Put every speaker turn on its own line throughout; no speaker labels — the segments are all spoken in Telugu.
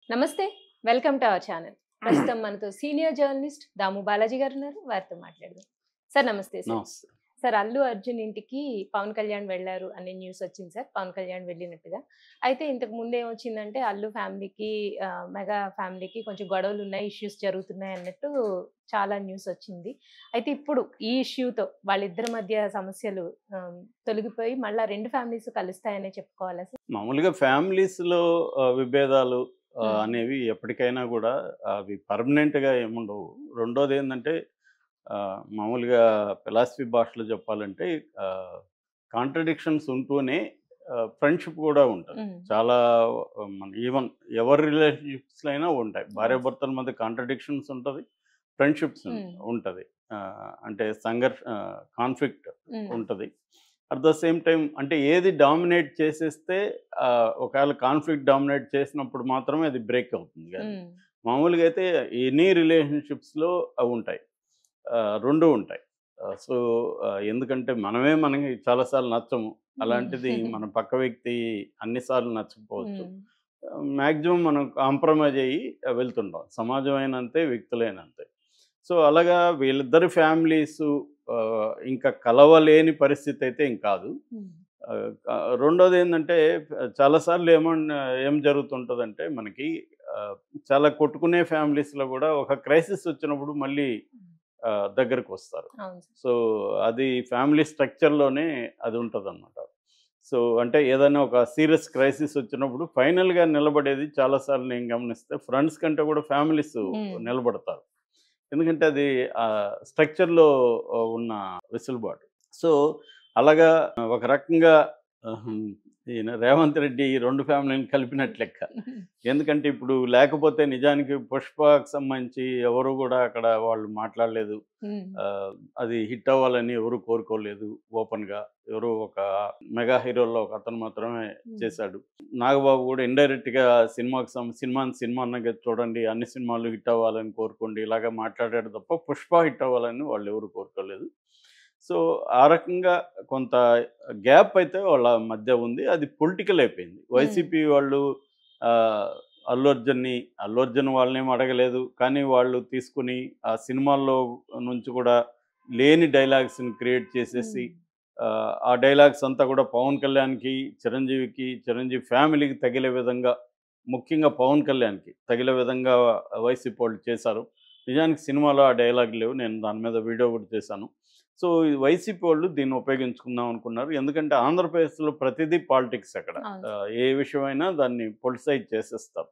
నమస్తే. Welcome to our channel. ప్రస్తుతం మనతో సీనియర్ జర్నలిస్ట్ దాము బాలాజీ గారు ఉన్నారు. వారితో మాట్లాడదాం. సార్ నమస్తే సార్.
నమస్తే.
సార్ అల్లు అర్జున్ ఇంటికి పవన్ కళ్యాణ్ వెళ్లారు అనే న్యూస్ వచ్చింది సార్. పవన్ కళ్యాణ్ వెళ్ళినట్టుగా. అయితే ఇంతకు ముందు ఏమొచ్చిందంటే అల్లు ఫ్యామిలీకి మెగా ఫ్యామిలీకి కొంచెం గొడవలున్నాయి, ఇష్యూస్ జరుగుతున్నాయి అన్నట్టు చాలా న్యూస్ వచ్చింది. అయితే ఇప్పుడు ఈ ఇష్యూతో వాళ్ళిద్దరి మధ్య సమస్యలు తొలగిపోయి మళ్ళా 2 ఫ్యామిలీస్ కలుస్తాయనే చెప్పుకోవాలా సార్?
మామూలుగా ఫ్యామిలీస్‌లో విభేదాలు
హ్మ్.
అనేవి ఎప్పటికైనా గూడా అవి పర్మనెంట్‌గా ఏముండవు. రెండోదేందంటే మామూలుగా ఫిలాసఫీ భాషలో చెప్పాలంటే కాంట్రడిక్షన్స్ ఉంటూనే ఫ్రెండ్‌షిప్ గూడా ఉంటది.
హ్మ్.
చాలా మన ఈవెన్ ఎవరి రిలేషన్‌షిప్స్‌లో అయినా ఉంటాయి.
అవును.
భార్యాభర్తల మధ్య కాంట్రడిక్షన్స్ ఉంటది. ఫ్రెండ్‌షిప్స్
హ్మ్.
ఉంటది. అంటే కాన్ఫ్లిక్ట్
హ్మ్.
ఉంటది. అట్ ద సేమ్ టైమ్ అంటే ఏది డామినేట్ చేసేస్తే ఒకవేళ కాన్ఫ్లిక్ట్ డామినేట్ చేసినప్పుడు మాత్రమే అది బ్రేక్ అవుతుంది గానీ,
హ్మ్.
మామూలుగా అయితే ఎనీ రిలేషన్‌షిప్స్‌లో అవుంటాయి. 2 ఉంటాయి. సో, ఎందుకంటే మనకి చాలా సార్లు నచ్చము. అలాంటిది
హ్మ్.
మన పక్క వ్యక్తి అన్ని సార్లు నచ్చకపోవచ్చు.
హ్మ్.
మాక్సిమం మనం కాంప్రమైజ్ అయ్యి వెళ్తుంటాం. సమాజమైనా అంతే, వ్యక్తులైనా అంతే. సో, అలాగా వీళ్ళిద్దరి ఫ్యామిలీసు ఇంకా కలవలేని పరిస్థితయితే ఏం కాదు.
హ్మ్.
రెండోదేందంటే చాలా సార్లు ఏం జరుగుతుంటదంటే మనకి ఆహ్, చాలా కొట్టుకునే ఫ్యామిలీస్‌లో గూడా ఒక క్రైసిస్ వచ్చినప్పుడు మళ్ళీ దగ్గరకొస్తారు.
అవును సార్.
సో, అది ఫ్యామిలీ స్ట్రక్చర్‌లోనే అది ఉంటదనమాట. సో, అంటే ఏదైనా ఒక సీరియస్ క్రైసిస్ వచ్చినప్పుడు ఫైనల్‌గా నిలబడేది చాలా సార్లు నేను గమనిస్తే ఫ్రెండ్స్ కంటే కూడా ఫ్యామిలీస్
హ్మ్.
నిలబడతారు. ఎందుకంటే అది స్ట్రక్చర్‌లో ఉన్న వెసులుబాటు. సో, అలాగా ఒక రకంగా ఆహ్, ఈయన రేవంత్ రెడ్డి ఈ 2 ఫ్యామిలీ‌ని కలిపినట్టు లెక్క. ఎందుకంటే ఇప్పుడు లేకపోతే నిజానికి 'పుష్ప'కి సంబంధించి ఎవరు గూడా అక్కడ వాళ్ళు మాట్లాడలేదు.
హ్మ్.
ఆహ్, అది హిట్ అవ్వాలని ఎవరు కోరుకోలేదు ఓపెన్‌గా. ఎవరో ఒక మెగా హీరోల్లో ఒకతను మాత్రమే
హ్మ్.
చేశాడు. నాగబాబు గూడా ఇండైరెక్ట్‌గా సినిమాన్నగా చూడండి, అన్ని సినిమాలు హిట్ అవ్వాలని కోరుకోండి ఇలాగ మాట్లాడాడు తప్ప 'పుష్ప' హిట్ అవ్వాలని వాళ్ళెవరు కోరుకోలేదు. సో, ఆ రకంగా కొంత గ్యాప్ అయితే వాళ్ళ మధ్య ఉంది. అది పొలిటికల్ అయిపోయింది.
హ్మ్.
వైసీపీ వాళ్ళు ఆహ్, అల్లు అర్జున్ వాళ్ళనేమి అడగలేదు. కానీ వాళ్ళు తీసుకొని ఆ సినిమాల్లో నుంచి కూడా లేని డైలాగ్స్‌ని క్రియేట్ చేసేసి
హ్మ్.
ఆ డైలాగ్స్ అంతా కూడా పవన్ కళ్యాణ్‌కి, చిరంజీవి ఫ్యామిలీకి తగిలే విధంగా ముఖ్యంగా పవన్ కళ్యాణ్‌కి తగిలే విధంగా వైసీపీ వాళ్ళు చేశారు. నిజానికి సినిమాలో ఆ డైలాగ్ లేవు. నేను దాని మీద వీడియో కూడా చేశాను. సో, ఈ వైసీపీ వాళ్ళు దీన్ని ఉపయోగించుకుందాం అనుకున్నారు. ఎందుకంటే ఆంధ్రప్రదేశ్‌లో ప్రతిదీ పాలిటిక్స్ అక్కడ.
అవును.
ఏ విషయమైనా దాన్ని పొలిటిసైజ్ చేసేస్తారు.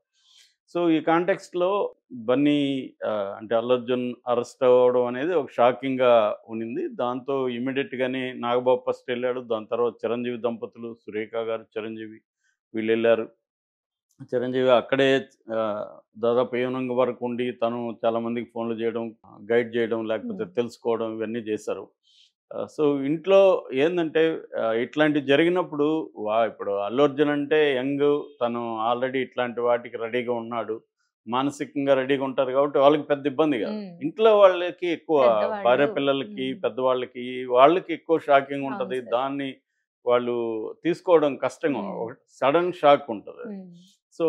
సో, ఈ కాంటెక్స్ట్‌లో బన్నీ అంటే అల్లు అర్జున్ అరెస్ట్ అవ్వడం అనేది ఒక షాకింగ్‌గా ఉన్నింది. దాంతో ఇమ్మీడియేట్‌గానే నాగబాబు ఫస్ట్ ఎళ్ళాడు. దాని తర్వాత చిరంజీవి దంపతులు, సురేఖ గారు, చిరంజీవి వీళ్ళెళ్లారు. చిరంజీవి అక్కడే ఆహ్, దాదాపు ఈవెనింగ్ వరకు ఉండి తను చాలా మందికి ఫోన్‌లు చేయడం, గైడ్ చేయడం, లేకపోతే
హ్మ్.
తెలుసుకోవడం ఇవన్నీ చేశారు. సో, ఇంట్లో ఏందంటే ఇట్లాంటివి జరిగినప్పుడు ఇప్పుడు 'అల్లు అర్జున్' అంటే యంగ్ తను ఆల్రెడీ ఇట్లాంటి వాటికి రెడీగా ఉన్నాడు. మానసికంగా రెడీగా ఉంటారు కాబట్టి వాళ్ళకి పెద్ద ఇబ్బంది కాదు.
హ్మ్.
ఇంట్లో వాళ్ళకి ఎక్కువ
పెద్దవాళ్ళు.
భార్య పిల్లలకి,
హ్మ్.
పెద్దవాళ్ళకి వాళ్ళకి ఎక్కువ షాకింగ్
అవును
ఉంటది.
సార్.
దాన్ని వాళ్ళు తీసుకోవడం కష్టంగా
హ్మ్.
ఒక సడెన్ షాక్ ఉంటది.
హ్మ్.
సో,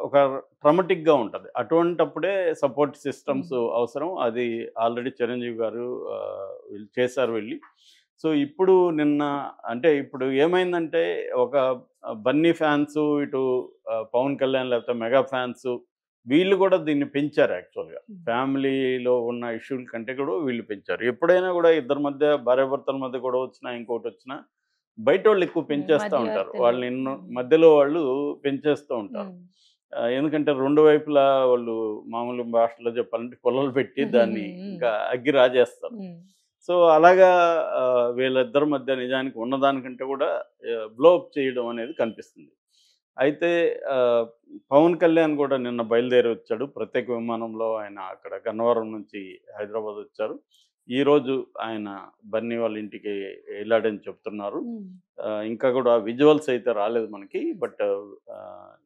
ఒక ట్రామాటిక్‌గా ఉంటది. అటువంటప్పుడే సపోర్ట్ సిస్టమ్స్
హ్మ్.
అవసరం. అది ఆల్రెడీ చిరంజీవి గారు వీళ్ళు చేశారు వెళ్లి. సో, ఇప్పుడు నిన్న అంటే ఇప్పుడు ఏమైందంటే ఒక బన్నీ ఫ్యాన్సు, ఇటు పవన్ కళ్యాణ్ లేకపోతే మెగా ఫ్యాన్సు వీళ్ళు కూడా దీన్ని పెంచారు యాక్చువల్‌గా.
హ్మ్.
ఫ్యామిలీలో ఉన్న ఇష్యూల కంటే కూడా వీళ్ళు పెంచారు. ఎప్పుడైనా కూడా ఇద్దరి మధ్య భార్యాభర్తల మధ్య గొడవొచ్చినా, ఇంకోటొచ్చినా బయటోళ్ళు ఎక్కువ
హ్మ్.
పెంచేస్తా ఉంటారు.
మధ్యవర్తులు.
వాళ్ళు
హ్మ్.
మధ్యలో వాళ్ళు పెంచేస్తూ ఉంటారు.
హ్మ్.
ఎందుకంటే 2 వైపులా వాళ్ళు మామూలు భాషలో చెప్పాలంటే పుల్లలు పెట్టి దాన్ని
హ్మ్.
ఇంకా అగ్గి రాజేస్తారు.
హ్మ్.
సో, అలాగా వీళ్ళిద్దరి మధ్య నిజానికి ఉన్నదానికంటే కూడా బ్లో అప్ చేయడం అనేది కనిపిస్తుంది. అయితే ఆహ్, పవన్ కళ్యాణ్ కూడా నిన్న బయలుదేరి వచ్చాడు. ప్రత్యేక విమానంలో ఆయన అక్కడ గన్నవరం నుంచి హైదరాబాద్ వచ్చారు. ఈరోజు ఆయన బన్నీ వాళ్ళ ఇంటికి ఎళ్ళాడని చెప్తున్నారు.
హ్మ్.
ఇంకా కూడా విజువల్స్ అయితే రాలేదు మనకి. బట్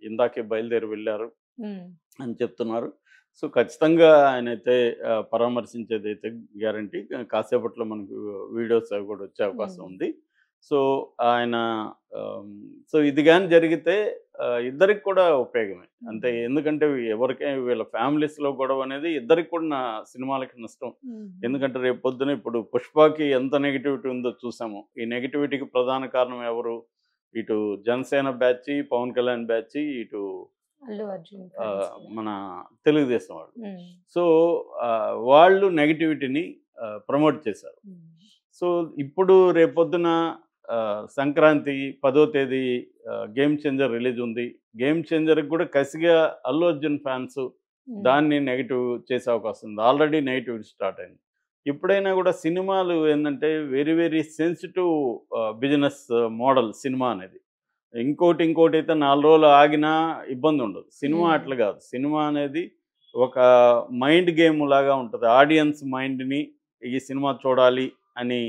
ఇందాకే బయలుదేరి వెళ్లారు
హ్మ్.
అని చెప్తున్నారు. సో, ఖచ్చితంగా ఆయనైతే పరామర్శించేదైతే గ్యారంటీ. కాసేపట్లో మనకు వీడియోస్ అవి కూడా వచ్చే అవకాశం
హ్మ్.
ఉంది. సో ఆయన సో ఇది కానీ జరిగితే ఇద్దరికి కూడా ఉపయోగమే. అంతే ఎందుకంటే ఎవరికై వీళ్ళ ఫ్యామిలీస్‌లో గొడవ అనేది ఇద్దరికి కూడా సినిమాలకి నష్టం. ఎందుకంటే రేపు పొద్దున ఇప్పుడు 'పుష్పకి' ఎంత నెగటివిటీ ఉందో చూసాము. ఈ నెగటివిటీకి ప్రధాన కారణం ఎవరు? ఇటు జనసేన బ్యాచ్, పవన్ కళ్యాణ్ బ్యాచ్, ఇటు
అల్లు అర్జున్ ఫ్యాన్స్ కదా.
మన తెలుగుదేశం వాళ్ళు.
ఉమ్,
సో వాళ్ళు నెగటివిటీని ప్రమోట్ చేశారు.
ఉమ్,
సో ఇప్పుడు రేపొద్దున సంక్రాంతి 10వ తేదీ గేమ్ చేంజర్ రిలీజ్ ఉంది. గేమ్ చేంజర్కి కూడా కసిగా అల్లు అర్జున్ ఫ్యాన్స్
ఉమ్,
దాన్ని నెగిటివ్ చేసే అవకాశం ఉంది. ఆల్రెడీ నెగిటివిటీ స్టార్ట్ అయింది. ఎప్పుడైనా కూడా సినిమాలు ఏంటంటే very very sensitive business model cinema అనేది. ఇంకోటి అయితే 4 రోజులు ఆగినా ఇబ్బంది ఉండదు. సినిమా
ఉమ్,
అట్లా కాదు. సినిమా అనేది ఒక మైండ్ గేమ్ లాగా ఉంటుంది. ఆడియన్స్ మైండ్ని ఈ సినిమా చూడాలి అని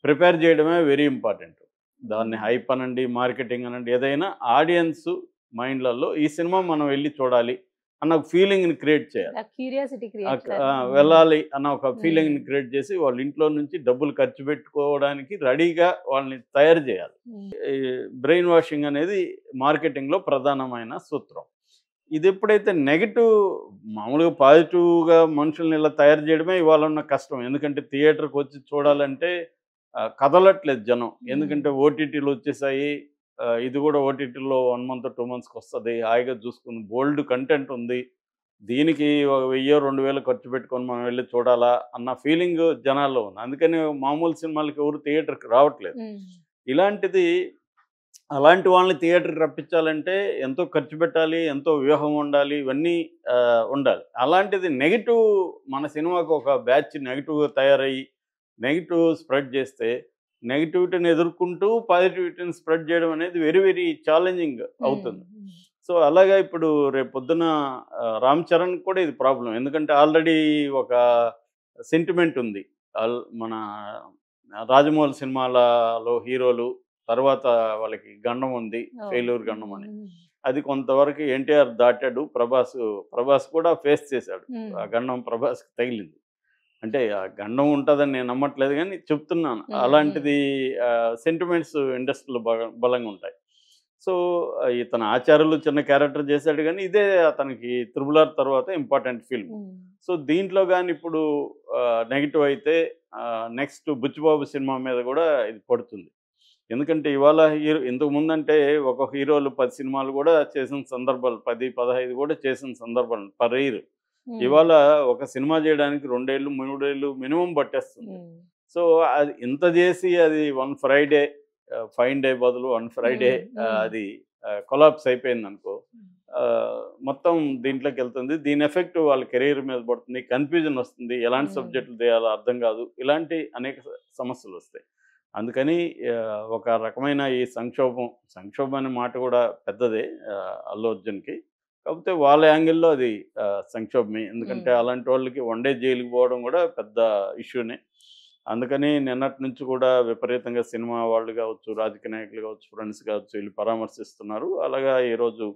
ప్రిపేర్ చేయడమే వెరీ ఇంపార్టెంట్. దాన్ని హైప్ అనండి, మార్కెటింగ్ అనండి, ఏదైనా ఆడియన్స్ మైండ్లలో ఈ సినిమా మనం వెళ్ళి చూడాలి అన్న ఒక ఫీలింగ్ని క్రియేట్ చేయాలి.
క్యూరియాసిటీ క్రియేట్
వెళ్ళాలి అన్న ఒక ఫీలింగ్ని క్రియేట్ చేసి వాళ్ళ ఇంట్లో నుంచి డబ్బులు ఖర్చు పెట్టుకోవడానికి రెడీగా వాళ్ళని తయారు చేయాలి. ఈ బ్రెయిన్ వాషింగ్ అనేది మార్కెటింగ్లో ప్రధానమైన సూత్రం. ఇది ఎప్పుడైతే నెగిటివ్ మామూలుగా పాజిటివ్గా మనుషుల్ని ఇలా తయారు చేయడమే ఇవాళ ఉన్న కష్టం. ఎందుకంటే థియేటర్కి వచ్చి చూడాలంటే కదలట్లేదు జనం. ఎందుకంటే ఓటీటీలు వచ్చేసాయి. ఇది కూడా ఓటీటీలో 1 మంత్ 2 మంత్స్కి వస్తుంది. హాయిగా చూసుకుని బోల్డ్ కంటెంట్ ఉంది. దీనికి ఒక 1000 2000 ఖర్చు పెట్టుకొని మనం వెళ్ళి చూడాలా అన్న ఫీలింగ్ జనాల్లో ఉంది. అందుకని మామూలు సినిమాలకి ఎవరు థియేటర్కి రావట్లేదు. ఇలాంటిది అలాంటి వాళ్ళని థియేటర్కి రప్పించాలంటే ఎంతో ఖర్చు పెట్టాలి, ఎంతో వ్యూహం ఉండాలి, ఇవన్నీ ఉండాలి. అలాంటిది నెగిటివ్ మన సినిమాకు ఒక బ్యాచ్ నెగిటివ్గా తయారయ్యి నెగిటివ్ స్ప్రెడ్ చేస్తే నెగిటివిటీని ఎదుర్కొంటూ పాజిటివిటీని స్ప్రెడ్ చేయడం అనేది వెరీ వెరీ ఛాలెంజింగ్ అవుతుంది. సో అలాగా ఇప్పుడు రేపు పొద్దున రామ్ చరణ్ కూడా ఇది ప్రాబ్లం. ఎందుకంటే ఆల్రెడీ ఒక సెంటిమెంట్ ఉంది. మన రాజమౌళి సినిమాలలో హీరోలు తర్వాత వాళ్ళకి గండం ఉంది, ఫెయిల్యూర్ గండం అని. అది కొంతవరకు ఎన్టీఆర్ దాటాడు. ప్రభాస్ కూడా ఫేస్ చేశాడు. ఆ గండం ప్రభాస్కి తగిలింది. అంటే ఆ గండం ఉంటుందని నేను నమ్మట్లేదు కానీ చెప్తున్నాను. అలాంటిది సెంటిమెంట్స్ ఇండస్ట్రీలో బలంగా ఉంటాయి. సో ఇతను ఆచార్యులు చిన్న క్యారెక్టర్ చేశాడు కానీ ఇదే అతనికి త్రిబుల్ ఆర్ తర్వాత ఇంపార్టెంట్ ఫిల్మ్. సో దీంట్లో కానీ ఇప్పుడు నెగిటివ్ అయితే నెక్స్ట్ బుచ్చిబాబు సినిమా మీద కూడా ఇది పడుతుంది. ఎందుకంటే ఇవాళ హీరో ఇంతకు ముందంటే ఒక హీరోలు 10 సినిమాలు కూడా చేసిన సందర్భాలు 10, 15 కూడా చేసిన సందర్భాలు పర్ ఇయర్. ఇవాళ ఒక సినిమా చేయడానికి 2 ఏళ్ళు 3 ఏళ్ళు మినిమం పట్టేస్తుంది. సో అది ఇంత చేసి అది 1 ఫ్రైడే ఫైన్ డే బదులు 1 ఫ్రైడే అది కొలాప్స్ అయిపోయింది అనుకో, మొత్తం దీంట్లోకి వెళ్తుంది. దీని ఎఫెక్ట్ వాళ్ళ కెరీర్ మీద పడుతుంది. కన్ఫ్యూజన్ వస్తుంది. ఎలాంటి సబ్జెక్టులు చేయాలో అర్థం కాదు. ఇలాంటి అనేక సమస్యలు వస్తాయి. అందుకని ఒక రకమైన ఈ సంక్షోభం అనే మాట కూడా పెద్దదే అల్లు అర్జున్కి. కాకపోతే వాళ్ళ యాంగిల్లో అది సంక్షోభమే. ఎందుకంటే అలాంటి వాళ్ళకి 1 డే జైలుకి పోవడం కూడా పెద్ద ఇష్యూనే. అందుకని నిన్నటి నుంచి కూడా విపరీతంగా సినిమా వాళ్ళు కావచ్చు, రాజకీయ నాయకులు కావచ్చు, ఫ్రెండ్స్ కావచ్చు వీళ్ళు పరామర్శిస్తున్నారు. అలాగా ఈరోజు